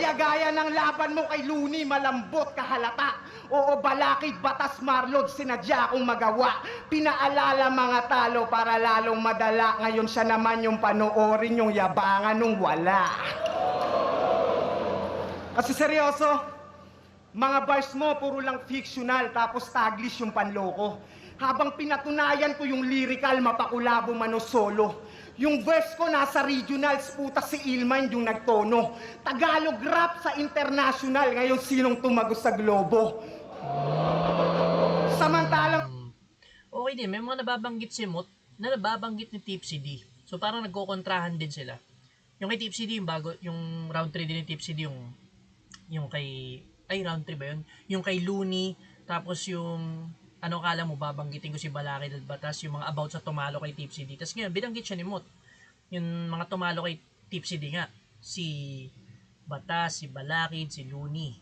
Kaya gaya ng laban mo kay Looney, malambot kahalata. Oo, balakid, batas, marlod, sinadya akong magawa. Pinaalala mga talo para lalong madala. Ngayon siya naman yung panoorin yung yabangan nung wala. Kasi seryoso, mga bars mo puro lang fictional tapos taglish yung panloko. Habang pinatunayan ko yung lyrical, mapakulabo mano solo. Yung verse ko nasa regionals, puta si Ilman yung nagtono. Tagalog rap sa international, ngayon sinong tumagos sa globo? Samantalang Okay din, may mga nababanggit si Mot na nababanggit ni Tipsy D. So parang nagkokontrahan din sila. Yung kay Tipsy D, yung bago, yung round 3 din ni Tipsy D, yung kay, ay round 3 ba yun? Yung kay Looney, tapos yung, ano kala mo, babanggitin ko si Balakid at Batas, yung mga about sa tumalo kay Tipsy D. Tapos ngayon, binanggit siya ni Mot. Yung mga tumalo kay Tipsy D nga, si Batas, si Balakid, si Looney.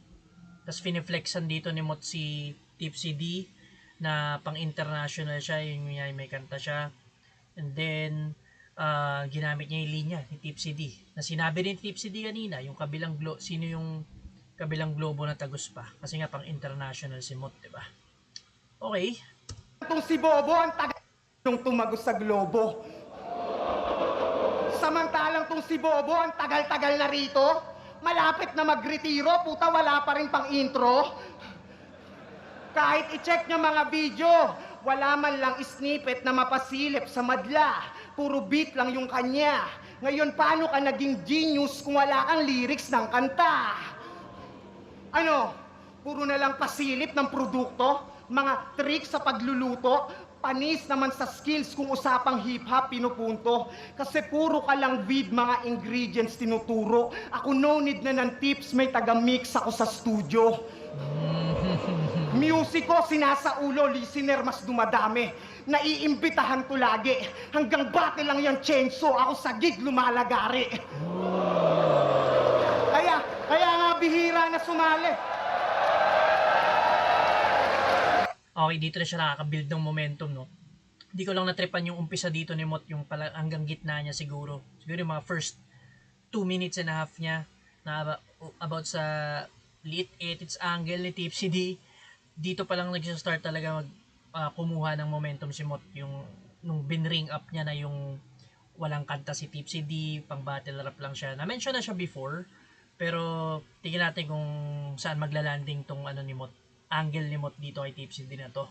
Tapos finiflexan dito ni Mot si Tipsy D na pang-international siya, yung may kanta siya. And then, ginamit niya yung linya ni Tipsy D. Na sinabi rin Tipsy D kanina, yung kabilang sino yung kabilang globo na tagus pa. Kasi nga pang-international si Mot, di ba? Okay. itong si Bobo ang tagal nung tumagos sa globo. Samantalang tong si Bobo ang tagal-tagal na rito. Malapit na magretiro, puta wala pa rin pang intro. Kahit i-check niya mga video, wala man lang snippet na mapasilip sa madla. Puro beat lang yung kanya. Ngayon, paano ka naging genius kung wala kang lyrics ng kanta? Ano? Puro na lang pasilip ng produkto? Mga tricks sa pagluluto? Panis naman sa skills kung usapang hip-hop pinupunto. Kasi puro ka lang vid mga ingredients tinuturo. Ako no need na ng tips, may taga-mix ako sa studio. Music ko, sinasaulo, listener mas dumadami. Naiimbitahan ko lagi. Hanggang bate lang yung chenso, ako sa gig lumalagari. Kaya nga bihira na sumali. Okay, dito na siya nakaka-build ng momentum, no? Hindi ko lang natripan yung umpisa dito ni Mot, yung pala hanggang gitna niya siguro. Siguro yung mga first 2 minutes and a half niya na about sa lit edits angle ni Tipsy D. Dito pa lang nag-start talaga kumuha ng momentum si Mot, yung nung binring up niya na yung walang kanta si Tipsy D, pang battle rap lang siya. Na-mention na siya before, pero tingnan natin kung saan maglalanding tong ano ni Mot, angle ni Mot dito kay Tipsy D na to.